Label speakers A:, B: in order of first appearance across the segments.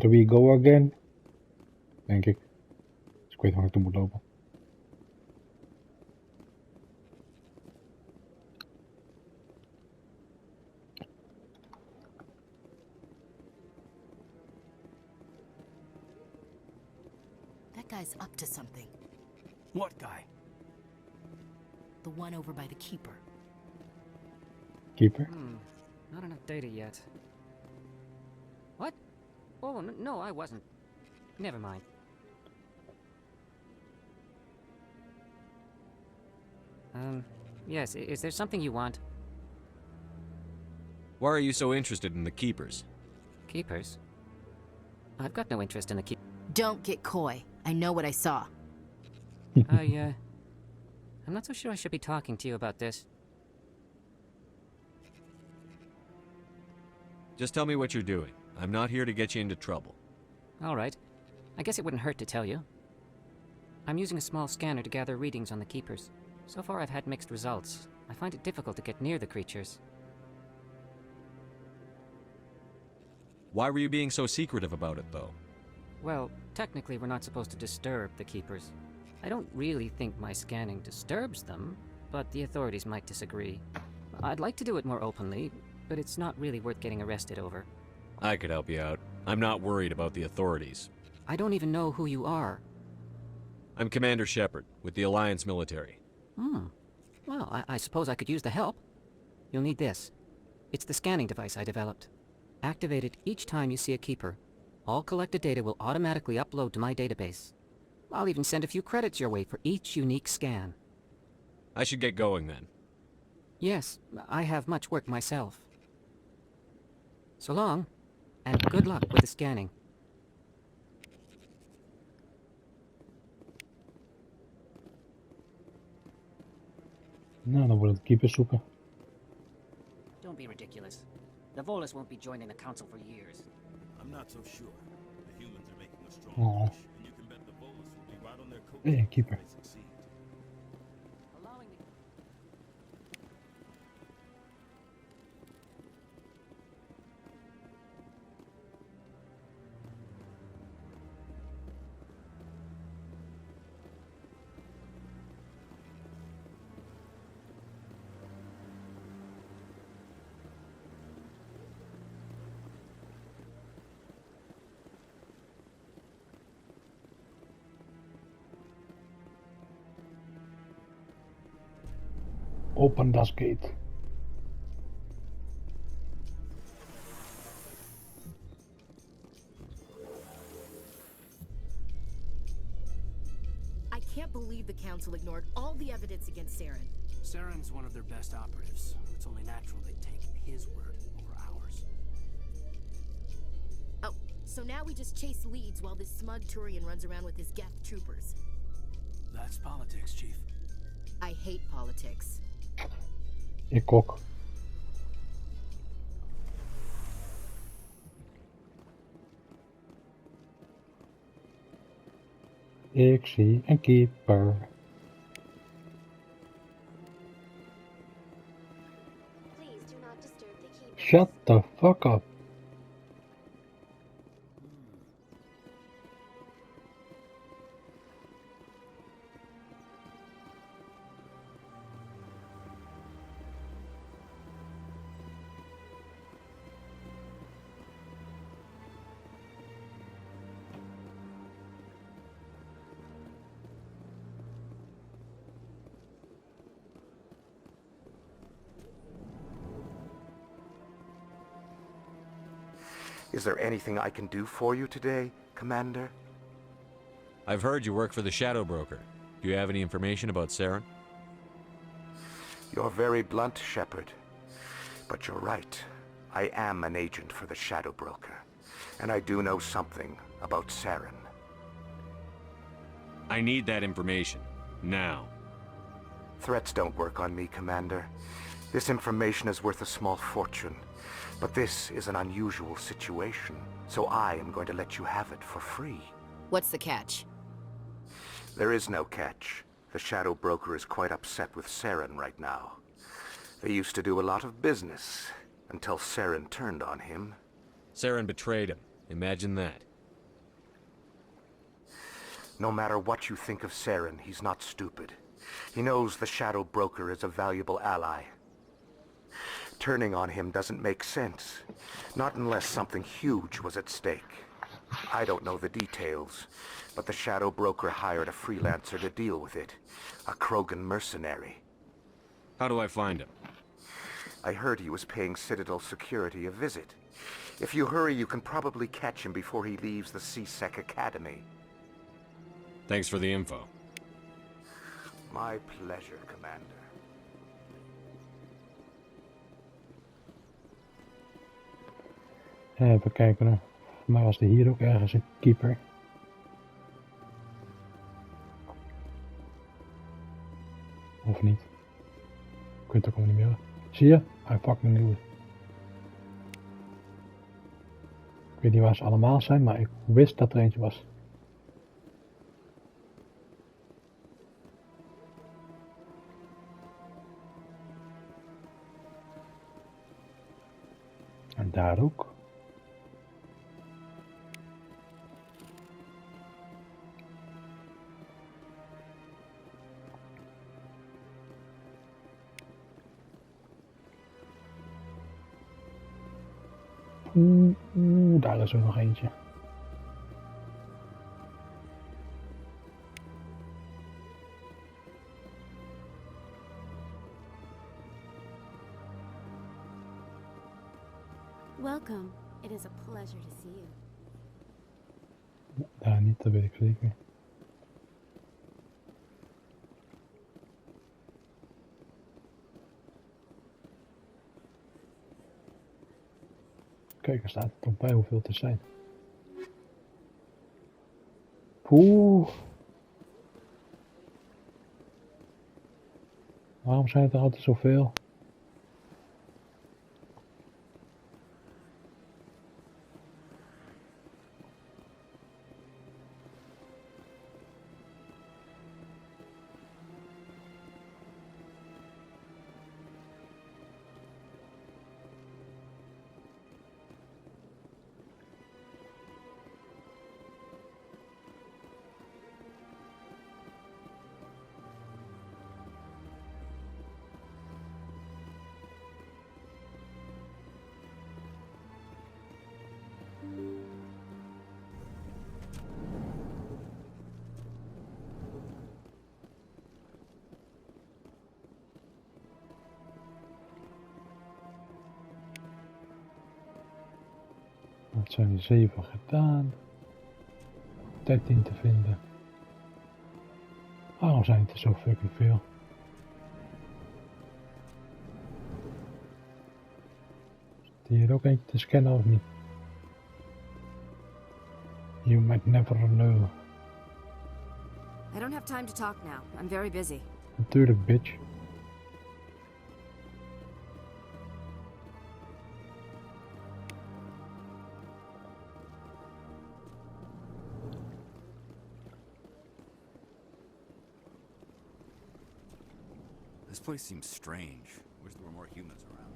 A: Here we go again. Denk ik. Dus ik weet waar ik toe moet lopen.
B: That guy's up to something.
C: What guy?
B: The one over by the keeper.
A: Keeper?
D: Not enough data yet. What? Oh, no, I wasn't. Never mind. Yes, is there something you want?
E: Why are you so interested in the Keepers?
D: Keepers? I've got no interest in the keep.
B: Don't get coy. I know what I saw.
D: I'm not so sure I should be talking to you about this.
E: Just tell me what you're doing. I'm not here to get you into trouble.
D: All right. I guess it wouldn't hurt to tell you. I'm using a small scanner to gather readings on the Keepers. So far I've had mixed results. I find it difficult to get near the creatures.
E: Why were you being so secretive about it, though?
D: Well, technically we're not supposed to disturb the Keepers. I don't really think my scanning disturbs them, but the authorities might disagree. I'd like to do it more openly, but it's not really worth getting arrested over.
E: I could help you out. I'm not worried about the authorities.
D: I don't even know who you are.
E: I'm Commander Shepard, with the Alliance military.
D: Well, I suppose I could use the help. You'll need this. It's the scanning device I developed. Activate it each time you see a Keeper. All collected data will automatically upload to my database. I'll even send a few credits your way for each unique scan.
E: I should get going then.
D: Yes, I have much work myself. So long, and good luck with the scanning.
A: Nou, dan wordt het keepers zoeken.
F: Don't be ridiculous. The Volus won't be joining the council for years.
C: I'm not so sure. The humans are making a strong
A: Oh.
C: push, and you can bet the Volus will be right on their coattails
A: Hey, keeper.
C: if they succeed.
F: Allowing the...
A: Open das gate.
B: I can't believe the council ignored all the evidence against Saren.
G: Saren's one of their best operatives. It's only natural they'd take his word over ours.
B: Oh, so now we just chase leads while this smug Turian runs around with his Geth troopers.
G: That's politics, Chief.
B: I hate politics.
A: Ik ook. Ik zie een keeper.
H: Please do not disturb the keeper.
A: Shut the fuck up.
I: Is there anything I can do for you today, Commander?
E: I've heard you work for the Shadow Broker. Do you have any information about Saren?
I: You're very blunt, Shepard. But you're right. I am an agent for the Shadow Broker. And I do know something about Saren.
E: I need that information. Now.
I: Threats don't work on me, Commander. This information is worth a small fortune. But this is an unusual situation, so I am going to let you have it for free.
B: What's the catch?
I: There is no catch. The Shadow Broker is quite upset with Saren right now. They used to do a lot of business, until Saren turned on him.
E: Saren betrayed him. Imagine that.
I: No matter what you think of Saren, he's not stupid. He knows the Shadow Broker is a valuable ally. Turning on him doesn't make sense. Not unless something huge was at stake. I don't know the details, but the Shadow Broker hired a freelancer to deal with it. A Krogan mercenary.
E: How do I find him?
I: I heard he was paying Citadel security a visit. If you hurry, you can probably catch him before he leaves the C-Sec Academy.
E: Thanks for the info.
I: My pleasure, Commander.
A: Even kijken. Voor mij was er hier ook ergens een keeper. Of niet? Ik weet het ook nog niet meer. Zie je? Hij pakt me nieuwe. Ik weet niet waar ze allemaal zijn, maar ik wist dat er eentje was. En daar ook. Daar is er nog eentje.
H: Welcome. It is a pleasure to see you.
A: Daar niet, dat weet ik zeker. Kijk, er staat er toch bij hoeveel er zijn. Poeh. Waarom zijn er altijd zoveel? Dat zijn er 7 gedaan. 13 te vinden. Waarom zijn het er zo fucking veel? Is hier ook eentje te scannen of niet? You might never know.
J: I don't have time to talk now. I'm very busy.
A: Natuurlijk, bitch.
C: This place seems strange. Wish there were more humans around.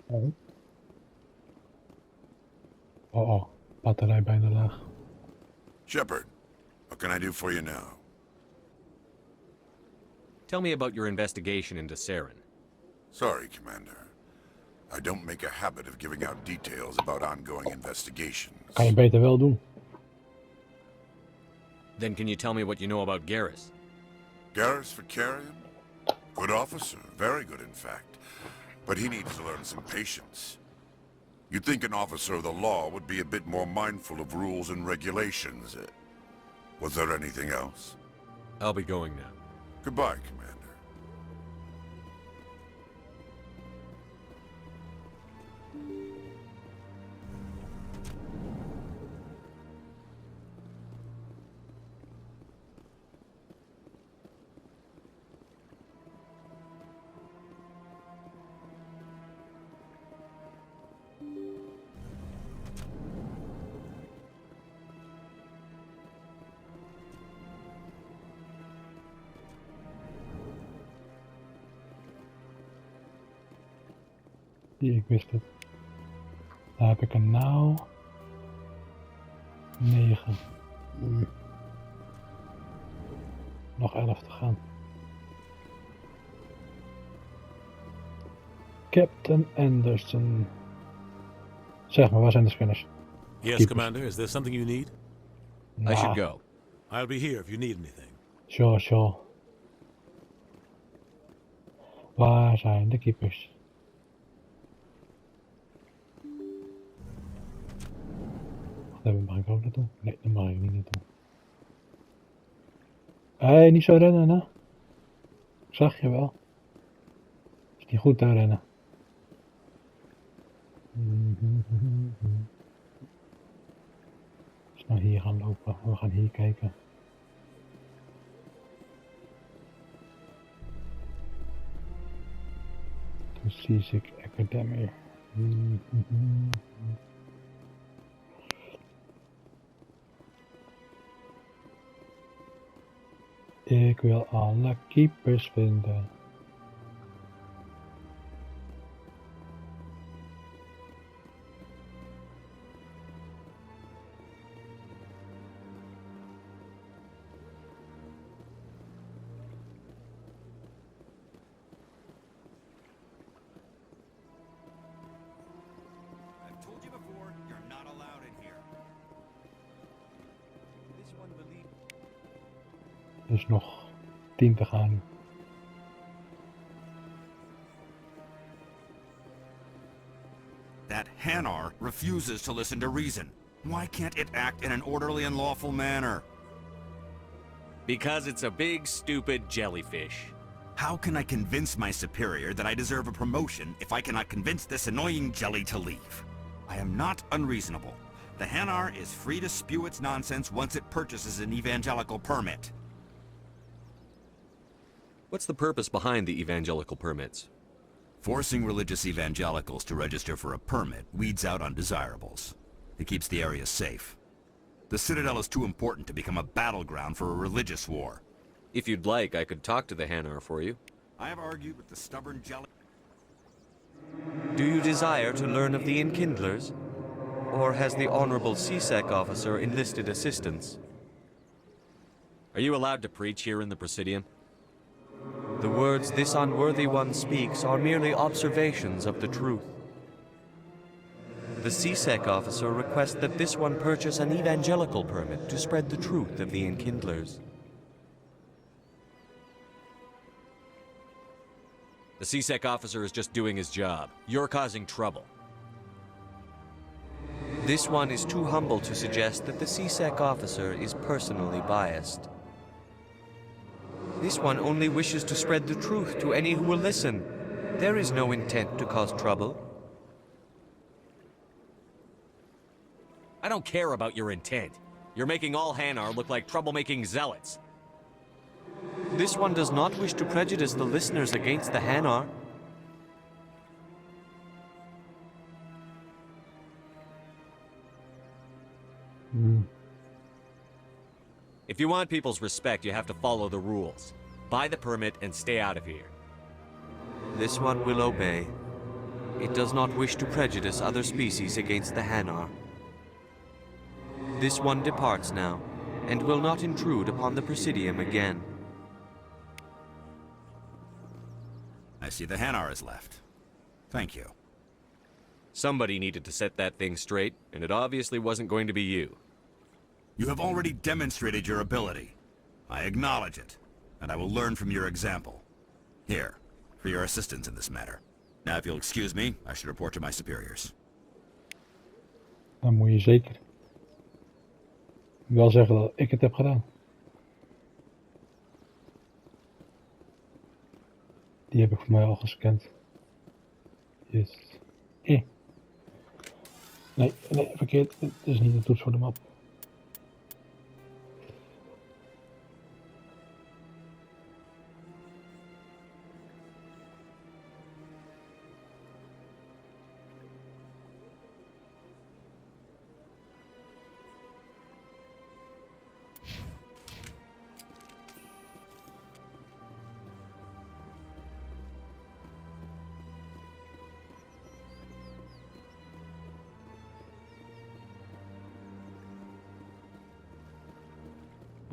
A: Oh. Oh, batterij bijna laag.
K: Shepard, what can I do for you now?
E: Tell me about your investigation into Saren.
K: Sorry, Commander. I don't make a habit of giving out details about ongoing investigations.
A: Kan je beter wel doen.
E: Then can you tell me what you know about Garrus?
K: Garrus Vakarian? Good officer, very good in fact. But he needs to learn some patience. You'd think an officer of the law would be a bit more mindful of rules and regulations. Was there anything else?
E: I'll be going now.
K: Goodbye, Commander.
A: Ik wist het. Daar heb ik er nou 9. Nog 11 te gaan. Captain Anderson. Zeg maar, waar zijn de spinners?
L: Yes,
A: Keepers.
L: Commander. Is there something you need?
E: I should go.
L: I'll be here if you need anything.
A: Sure. Waar zijn de keepers? Wacht even, mag ik ook naartoe? Nee, daar mag ik niet naartoe. Hé, niet zo rennen, hè? Ik zag je wel. Is niet goed daar rennen. Dus nou hier gaan lopen. We gaan hier kijken. De Seasick Academy. Ik wil alle keepers vinden.
C: I've told you before, you're not allowed in here.
E: This one believes.
A: Dus nog 10 te gaan.
C: That Hanar refuses to listen to reason. Why can't it act in an orderly and lawful manner?
E: Because it's a big, stupid jellyfish.
C: How can I convince my superior that I deserve a promotion if I cannot convince this annoying jelly to leave? I am not unreasonable. The Hanar is free to spew its nonsense once it purchases an evangelical permit.
E: What's the purpose behind the evangelical permits?
C: Forcing religious evangelicals to register for a permit weeds out undesirables. It keeps the area safe. The Citadel is too important to become a battleground for a religious war.
E: If you'd like, I could talk to the Hanar for you.
C: I have argued with the stubborn jelly.
M: Do you desire to learn of the Enkindlers? Or has the Honorable CSEC officer enlisted assistance?
E: Are you allowed to preach here in the Presidium?
M: The words this unworthy one speaks are merely observations of the truth. The CSEC officer requests that this one purchase an evangelical permit to spread the truth of the Enkindlers.
E: The CSEC officer is just doing his job. You're causing trouble.
M: This one is too humble to suggest that the CSEC officer is personally biased. This one only wishes to spread the truth to any who will listen. There is no intent to cause trouble.
E: I don't care about your intent. You're making all Hanar look like troublemaking zealots.
M: This one does not wish to prejudice the listeners against the Hanar.
E: If you want people's respect, you have to follow the rules. Buy the permit and stay out of here.
M: This one will obey. It does not wish to prejudice other species against the Hanar. This one departs now, and will not intrude upon the Presidium again.
C: I see the Hanar is left. Thank you.
E: Somebody needed to set that thing straight, and it obviously wasn't going to be you.
C: You have already demonstrated your ability. I acknowledge it, and I will learn from your example. Here, for your assistance in this matter. Now, if you'll excuse me, I should report to my superiors.
A: Dan moet je zeker wel zeggen dat ik het heb gedaan. Die heb ik voor mij al gescand. Yes. Nee, verkeerd. Het is niet een toets voor de map.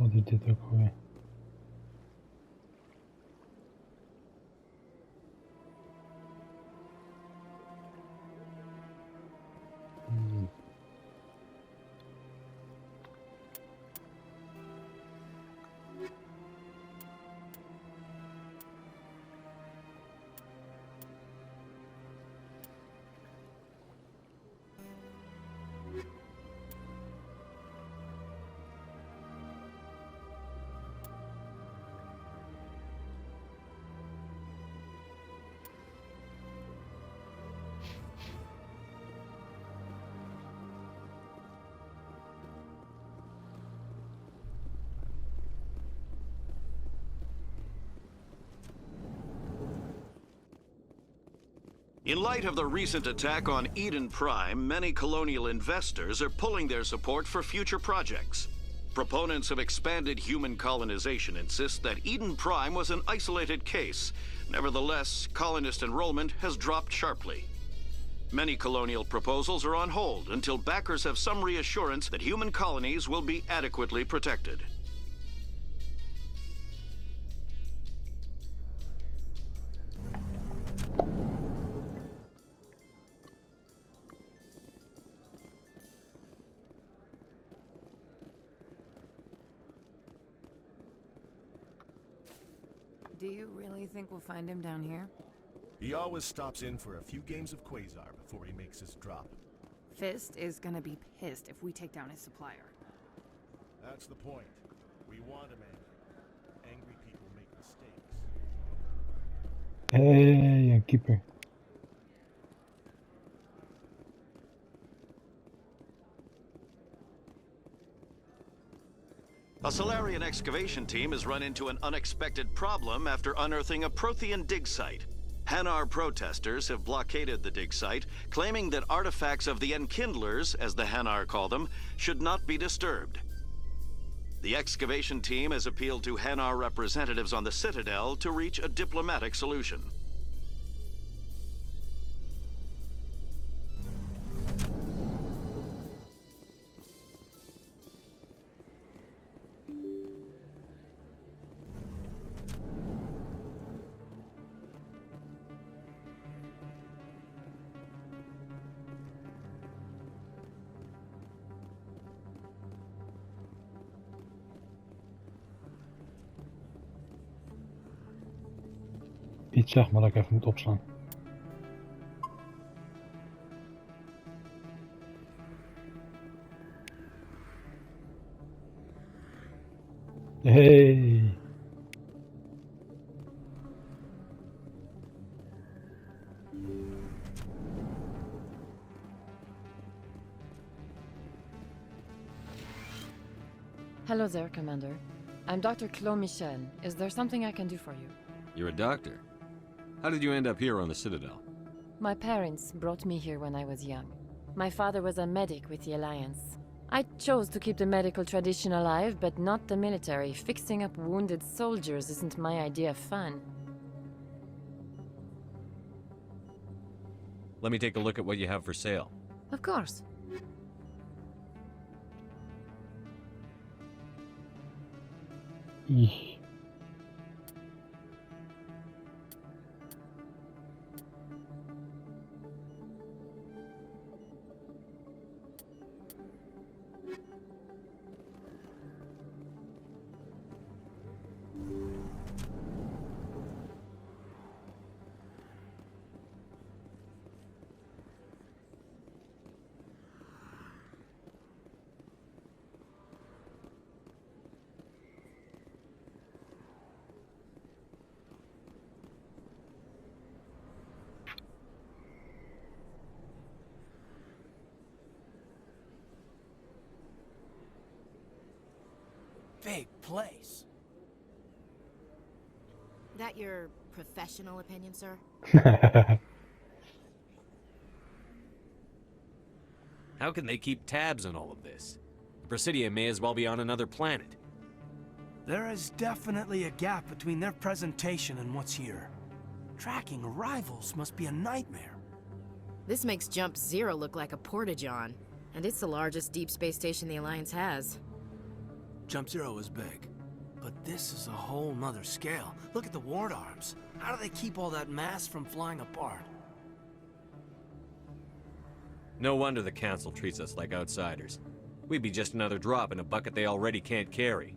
A: Wat is dit ook alweer?
N: In light of the recent attack on Eden Prime, many colonial investors are pulling their support for future projects. Proponents of expanded human colonization insist that Eden Prime was an isolated case. Nevertheless, colonist enrollment has dropped sharply. Many colonial proposals are on hold until backers have some reassurance that human colonies will be adequately protected.
J: Do you really think we'll find him down here?
O: He always stops in for a few games of Quasar before he makes his drop.
J: Fist is gonna be pissed if we take down his supplier.
O: That's the point. We want him angry. Angry people make mistakes.
A: Hey, een keeper.
N: A Solarian excavation team has run into an unexpected problem after unearthing a Prothean dig site. Hanar protesters have blockaded the dig site, claiming that artifacts of the Enkindlers, as the Hanar call them, should not be disturbed. The excavation team has appealed to Hanar representatives on the Citadel to reach a diplomatic solution.
A: Iets zeg maar dat ik even moet opslaan. Hey.
P: Hello there, Commander. I'm Dr. Claude Michel. Is there something I can do for you?
Q: You're a doctor. How did you end up here on the Citadel?
P: My parents brought me here when I was young. My father was a medic with the Alliance. I chose to keep the medical tradition alive, but not the military. Fixing up wounded soldiers isn't my idea of fun.
Q: Let me take a look at what you have for sale.
P: Of course.
A: Eesh.
G: Big place.
B: That your professional opinion, sir?
E: How can they keep tabs on all of this? The Presidia may as well be on another planet.
G: There is definitely a gap between their presentation and what's here. Tracking arrivals must be a nightmare.
B: This makes Jump Zero look like a porta-john, and it's the largest deep space station the Alliance has.
G: Jump Zero was big. But this is a whole nother scale. Look at the ward arms. How do they keep all that mass from flying apart?
E: No wonder the Council treats us like outsiders. We'd be just another drop in a bucket they already can't carry.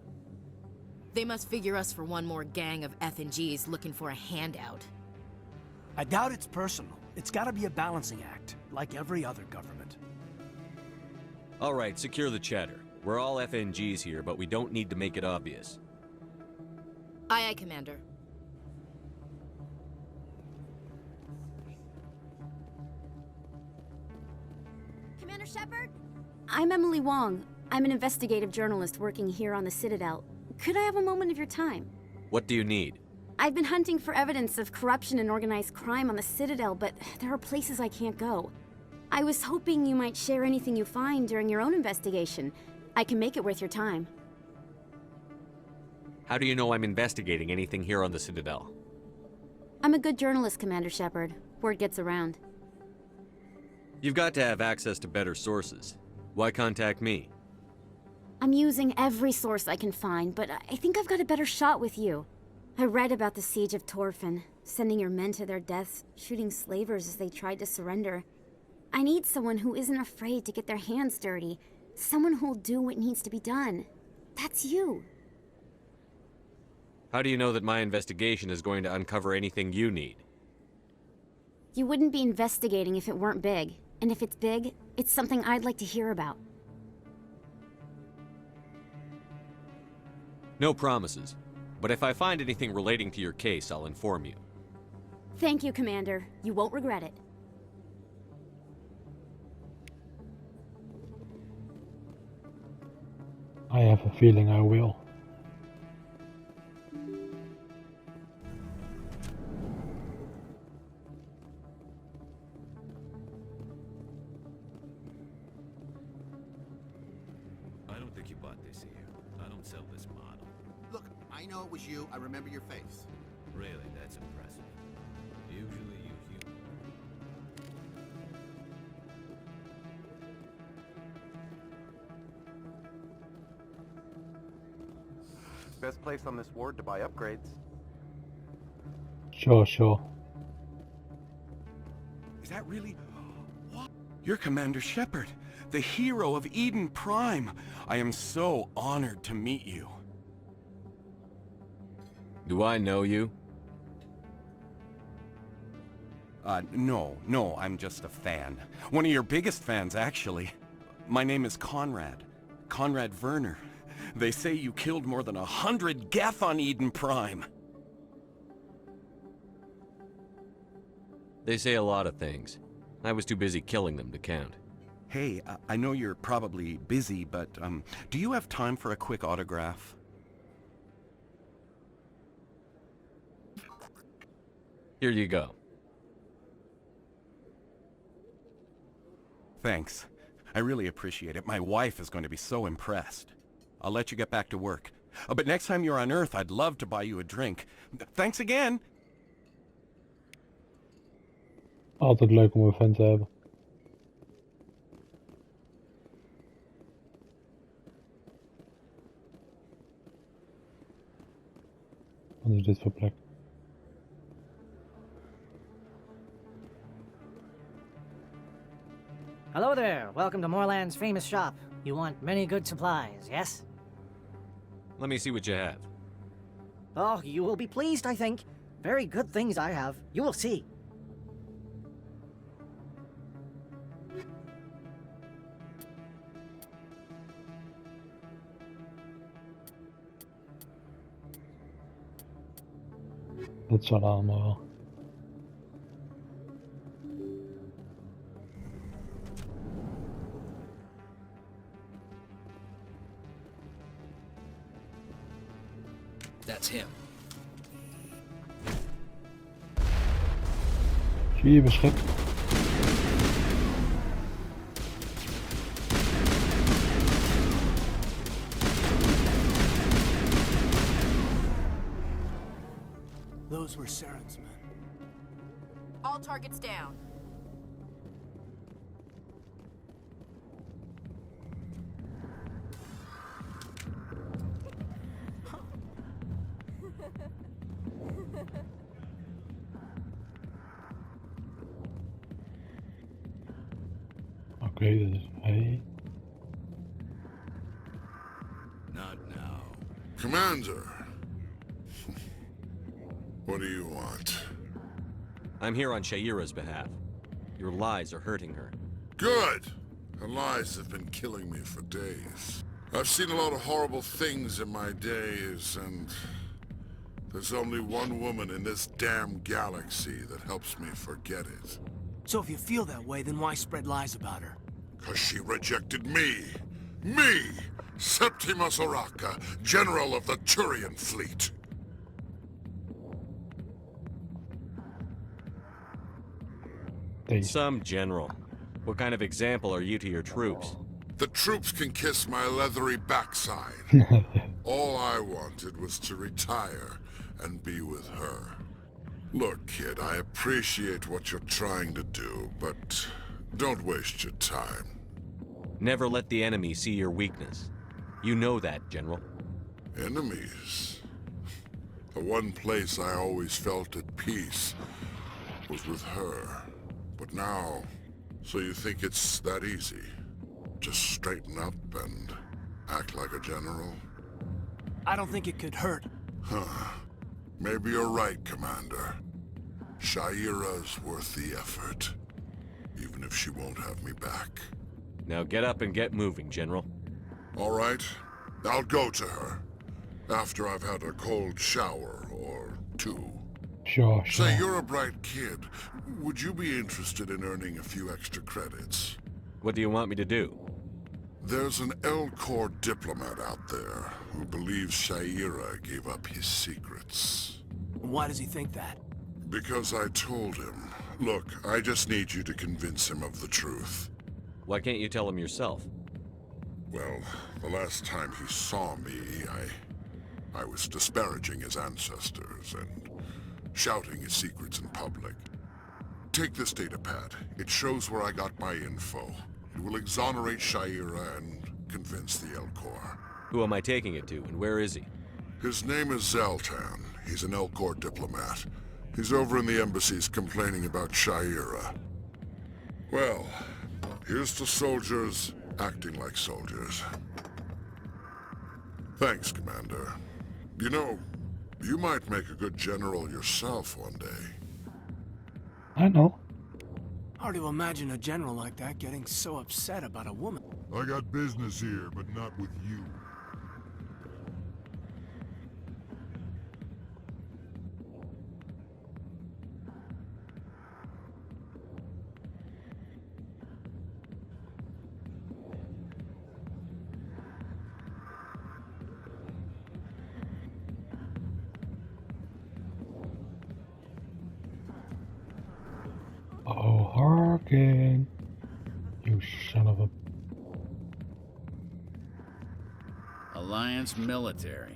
B: They must figure us for one more gang of F&Gs looking for a handout.
G: I doubt it's personal. It's gotta be a balancing act, like every other government.
E: All right, secure the chatter. We're all FNGs here, but we don't need to make it obvious.
B: Aye, aye, Commander.
H: Commander Shepard? I'm Emily Wong. I'm an investigative journalist working here on the Citadel. Could I have a moment of your time?
E: What do you need?
H: I've been hunting for evidence of corruption and organized crime on the Citadel, but there are places I can't go. I was hoping you might share anything you find during your own investigation. I can make it worth your time.
E: How do you know I'm investigating anything here on the Citadel?
H: I'm a good journalist, Commander Shepard. Word gets around.
E: You've got to have access to better sources. Why contact me?
H: I'm using every source I can find, but I think I've got a better shot with you. I read about the siege of Torfin, sending your men to their deaths, shooting slavers as they tried to surrender. I need someone who isn't afraid to get their hands dirty. Someone who'll do what needs to be done. That's you.
E: How do you know that my investigation is going to uncover anything you need?
H: You wouldn't be investigating if it weren't big. And if it's big, it's something I'd like to hear about.
E: No promises. But if I find anything relating to your case, I'll inform you.
H: Thank you, Commander. You won't regret it.
A: I have a feeling I will.
R: I don't think you bought this here. I don't sell this model.
S: Look, I know it was you. I remember your face.
R: Really, that's impressive. Usually you
I: Best place on this ward to buy upgrades.
A: Sure.
G: Is that really... What? You're Commander Shepard, the hero of Eden Prime. I am so honored to meet you.
E: Do I know you?
G: No, I'm just a fan. One of your biggest fans, actually. My name is Conrad. Conrad Werner. They say you killed more than 100 Geth on Eden Prime.
E: They say a lot of things. I was too busy killing them to count.
G: Hey, I know you're probably busy, but, do you have time for a quick autograph?
E: Here you go.
G: Thanks. I really appreciate it. My wife is going to be so impressed. I'll let you get back to work. But next time you're on Earth, I'd love to buy you a drink. Thanks again!
A: Altijd leuk om een fan te hebben. Wat is dit voor plek?
F: Hello there. Welcome to Moorland's famous shop. You want many good supplies, yes?
E: Let me see what you have.
F: Oh, you will be pleased, I think. Very good things I have. You will see.
A: Dat zal allemaal wel.
R: That's him.
A: Zie je beschik?
G: Those were Saren's men.
B: All targets down.
A: Oké, dus hij.
R: Not now.
K: Commander. What do you want?
E: I'm here on Shaira's behalf. Your lies are hurting her.
K: Good! Her lies have been killing me for days. I've seen a lot of horrible things in my days, and there's only one woman in this damn galaxy that helps me forget it.
T: So if you feel that way, then why spread lies about her?
K: 'Cause she rejected me! Me! Septimus Oraka, General of the Turian Fleet!
E: Some general. What kind of example are you to your troops?
K: The troops can kiss my leathery backside. All I wanted was to retire and be with her. Look, kid, I appreciate what you're trying to do, but don't waste your time.
E: Never let the enemy see your weakness. You know that, General.
K: Enemies? The one place I always felt at peace was with her. But now, so you think it's that easy? Just straighten up and act like a general?
T: I don't think it could hurt.
K: Huh. Maybe you're right, Commander. Shaira's worth the effort, even if she won't have me back.
E: Now get up and get moving, General.
K: All right. I'll go to her. After I've had a cold shower or two.
A: Sure.
K: Say, you're a bright kid. Would you be interested in earning a few extra credits?
E: What do you want me to do?
K: There's an L-Corps diplomat out there who believes Shaira gave up his secrets.
T: Why does he think that?
K: Because I told him. Look, I just need you to convince him of the truth.
E: Why can't you tell him yourself?
K: Well, the last time he saw me, I was disparaging his ancestors and shouting his secrets in public. Take this datapad. It shows where I got my info. It will exonerate Shaira and convince the L-Corps.
E: Who am I taking it to, and where is he?
K: His name is Zaltan. He's an L-Corps diplomat. He's over in the embassies complaining about Shaira. Well, here's to soldiers acting like soldiers. Thanks, Commander. You know, you might make a good general yourself one day.
A: I know.
T: Hard to imagine a general like that getting so upset about a woman.
U: I got business here, but not with you.
A: Oh, Harkin. You son of a...
R: Alliance military.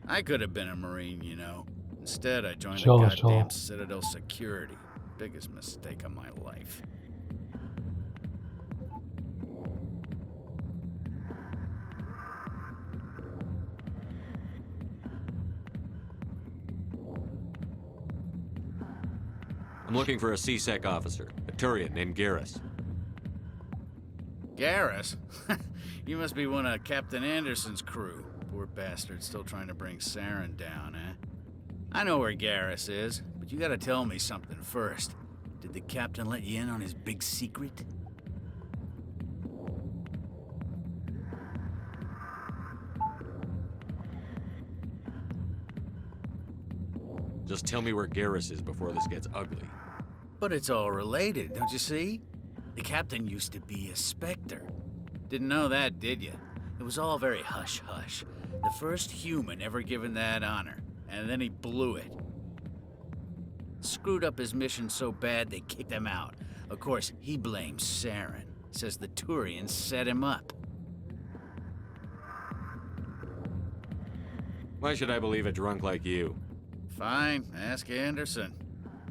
R: I could have been a Marine, you know. Instead, I joined
A: Sure,
R: the goddamn
A: sure.
R: Citadel security. Biggest mistake of my life.
E: I'm looking for a C-Sec officer, a Turian named Garrus.
R: Garrus? You must be one of Captain Anderson's crew. Poor bastard still trying to bring Saren down, eh? I know where Garrus is, but you gotta tell me something first. Did the captain let you in on his big secret?
E: Just tell me where Garrus is before this gets ugly.
R: But it's all related, don't you see? The captain used to be a Spectre. Didn't know that, did you? It was all very hush-hush. The first human ever given that honor, and then he blew it. Screwed up his mission so bad they kicked him out. Of course, he blames Saren. Says the Turians set him up.
E: Why should I believe a drunk like you?
R: Fine, ask Anderson.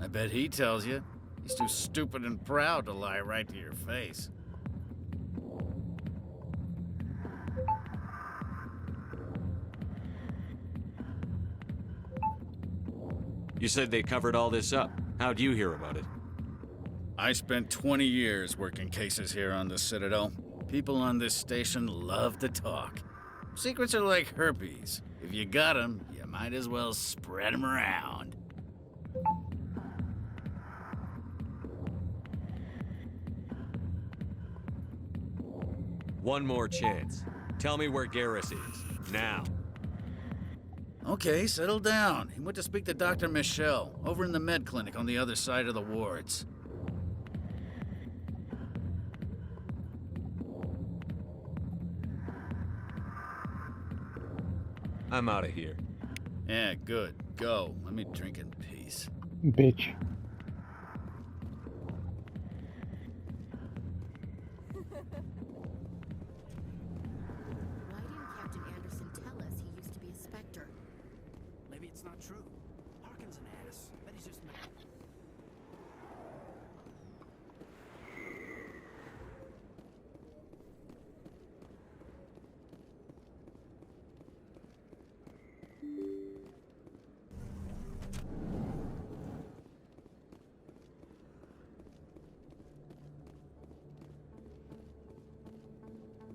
R: I bet he tells you. He's too stupid and proud to lie right to your face.
E: You said they covered all this up. How'd you hear about it?
R: I spent 20 years working cases here on the Citadel. People on this station love to talk. Secrets are like herpes. If you got 'em, you might as well spread 'em around.
E: One more chance. Tell me where Garrus is. Now.
R: Okay, settle down. He went to speak to Dr. Michelle, over in the med clinic on the other side of the wards.
E: I'm out of here.
R: Yeah, good. Go. Let me drink in peace.
A: Bitch.
B: Why didn't Captain Anderson tell us he used to be a Spectre?
T: Maybe it's not true. Harkin's an ass. Bet he's just mad.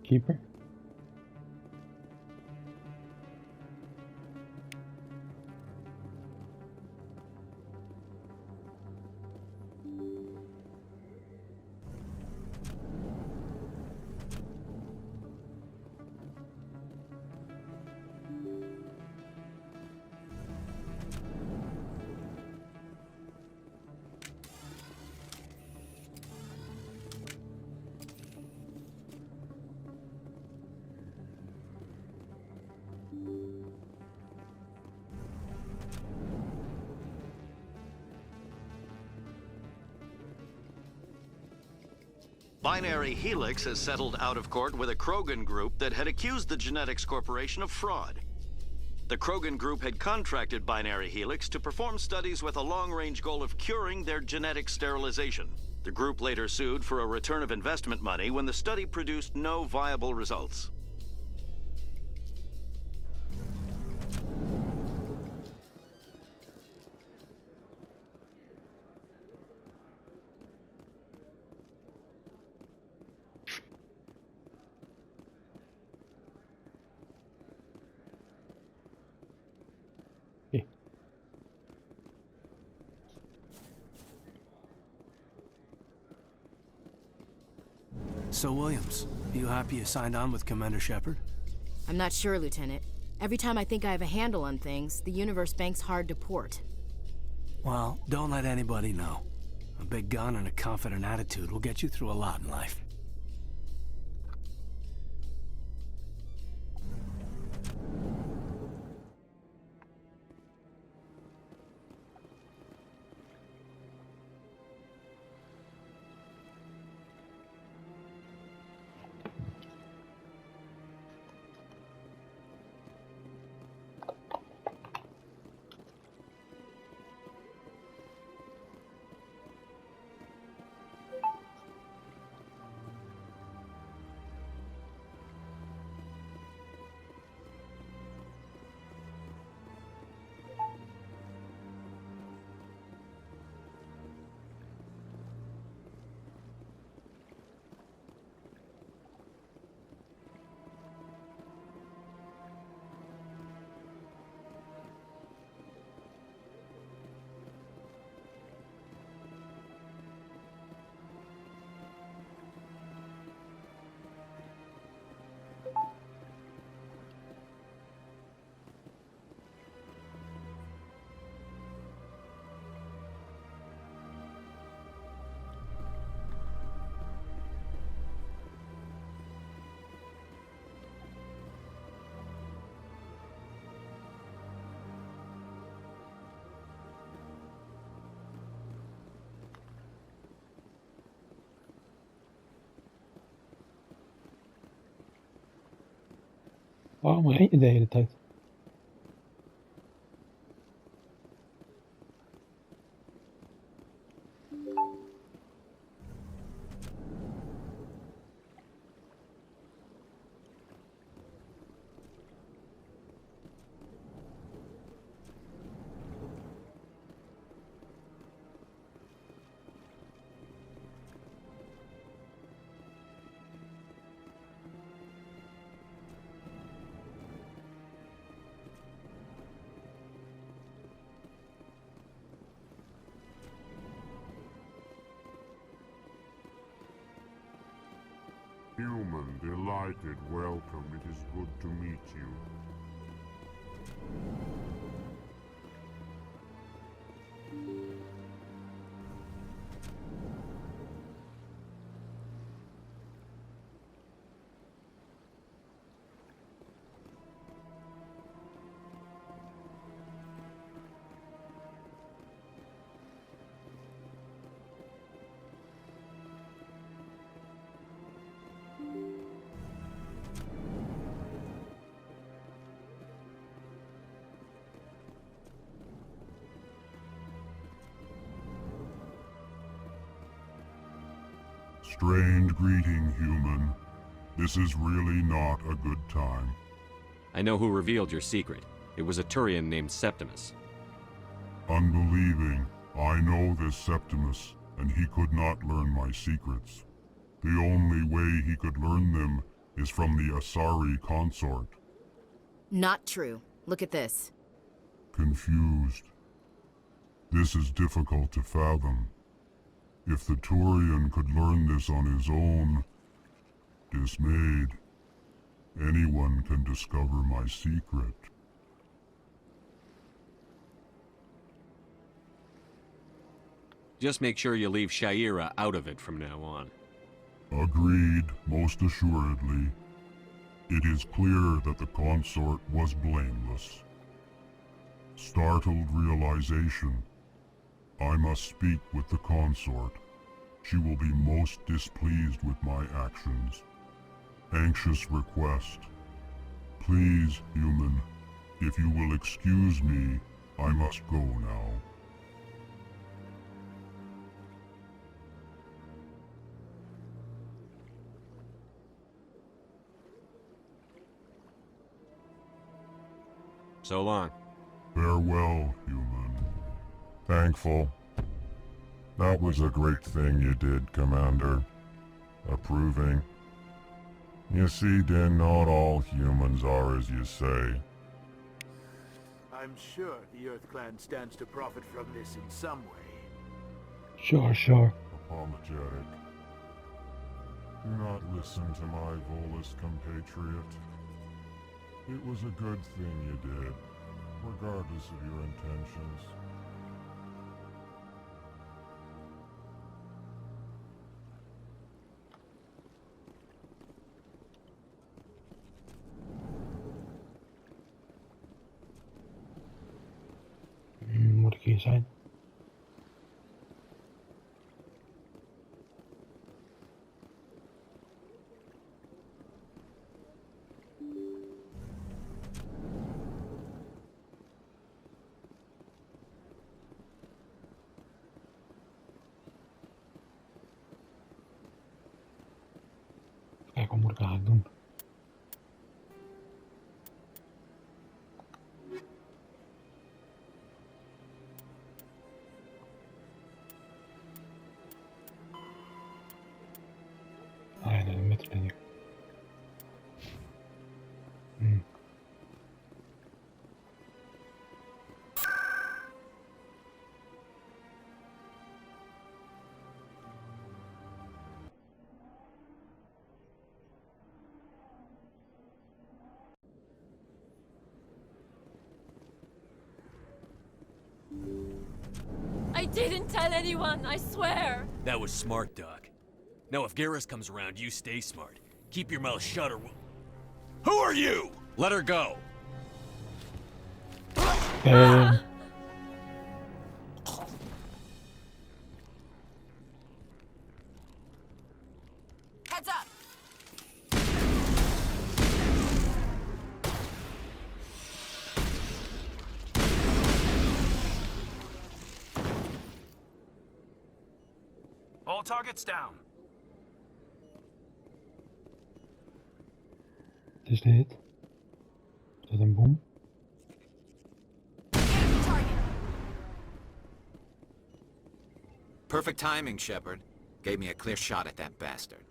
A: Keeper.
N: Binary Helix has settled out of court with a Krogan group that had accused the Genetics Corporation of fraud. The Krogan group had contracted Binary Helix to perform studies with a long-range goal of curing their genetic sterilization. The group later sued for a return of investment money when the study produced no viable results.
T: So, Williams, you happy you signed on with Commander Shepard?
B: I'm not sure, Lieutenant. Every time I think I have a handle on things, the Universe Bank's hard to port.
T: Well, don't let anybody know. A big gun and a confident attitude will get you through a lot in life.
A: Waarom ren je de hele tijd?
U: Human, delighted, welcome. It is good to meet you. Strange greeting, human. This is really not a good time.
Q: I know who revealed your secret. It was a Turian named Septimus.
U: Unbelieving, I know this Septimus, and he could not learn my secrets. The only way he could learn them is from the Asari consort.
B: Not true. Look at this.
U: Confused. This is difficult to fathom. If the Turian could learn this on his own, dismayed, anyone can discover my secret.
Q: Just make sure you leave Sha'ira out of it from now on.
U: Agreed, most assuredly. It is clear that the consort was blameless. Startled realization. I must speak with the consort. She will be most displeased with my actions. Anxious request. Please, human, if you will excuse me, I must go now.
Q: So long.
U: Farewell, human. Thankful. That was a great thing you did, Commander. Approving. You see, Din, not all humans are as you say.
D: I'm sure the Earth Clan stands to profit from this in some way.
A: Sure.
U: Apologetic. Do not listen to my Volus compatriot. It was a good thing you did, regardless of your intentions.
A: Moet ik hier zijn? Kijk, wat moet ik eigenlijk doen? Ah ja, de midden denk ik.
P: I didn't tell anyone, I swear!
E: That was smart, Doc. Now if Garrus comes around, you stay smart. Keep your mouth shut or we'll... Who are you? Let her go.
J: Heads up!
D: All targets down.
A: Het is dit. Is dat een bom?
V: Perfect timing, Shepard. Gave me a clear shot at that bastard.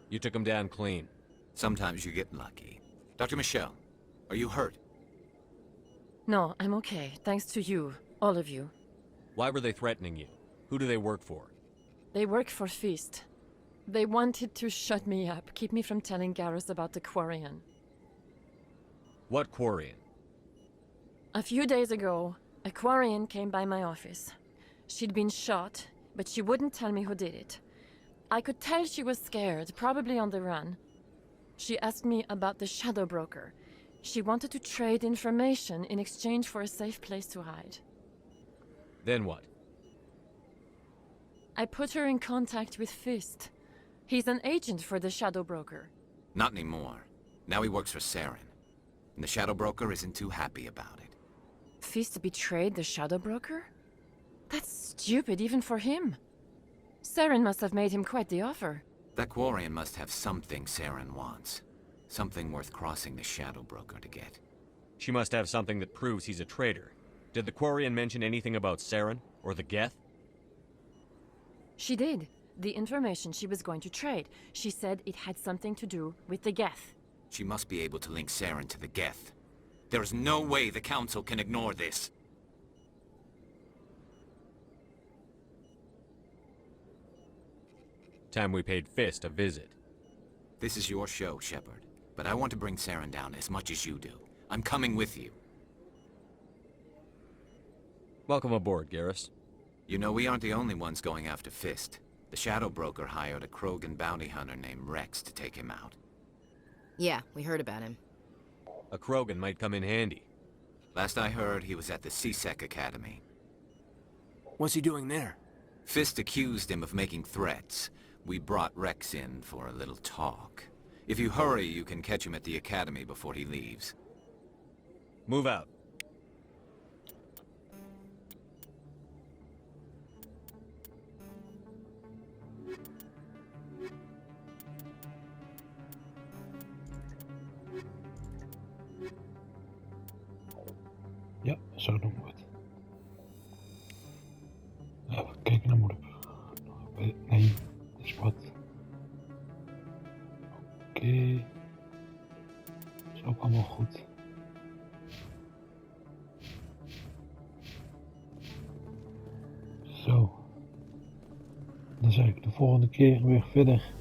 E: You took him down clean.
V: Sometimes you get lucky. Dr. Michelle, are you hurt?
P: No, I'm okay, thanks to you, all of you.
E: Why were they threatening you? Who do they work for?
P: They work for Feast. They wanted to shut me up, keep me from telling Garrus about the Quarian.
Q: What Quarian?
P: A few days ago, a Quarian came by my office. She'd been shot, but she wouldn't tell me who did it. I could tell she was scared, probably on the run. She asked me about the Shadow Broker. She wanted to trade information in exchange for a safe place to hide.
Q: Then what?
P: I put her in contact with Fist. He's an agent for the Shadow Broker.
V: Not anymore. Now he works for Saren. And the Shadow Broker isn't too happy about it.
P: Fist betrayed the Shadow Broker? That's stupid even for him. Saren must have made him quite the offer.
V: That Quarian must have something Saren wants. Something worth crossing the Shadow Broker to get.
Q: She must have something that proves he's a traitor. Did the Quarian mention anything about Saren? Or the Geth?
P: She did. The information she was going to trade. She said it had something to do with the Geth.
V: She must be able to link Saren to the Geth. There is no way the Council can ignore this.
Q: Time we paid Fist a visit.
V: This is your show, Shepard. But I want to bring Saren down as much as you do. I'm coming with you.
Q: Welcome aboard, Garrus.
V: You know, we aren't the only ones going after Fist. The Shadow Broker hired a Krogan bounty hunter named Rex to take him out.
B: Yeah, we heard about him.
Q: A Krogan might come in handy.
V: Last I heard, he was at the CSEC Academy.
T: What's he doing there?
V: Fist accused him of making threats. We brought Rex in for a little talk. If you hurry, you can catch him at the Academy before he leaves.
Q: Move out.
A: Ja, zo doen we het. Even kijken naar moeder. Nee, dat is wat. Oké. Is ook allemaal goed. Zo. Dan zeg ik de volgende keer weer verder.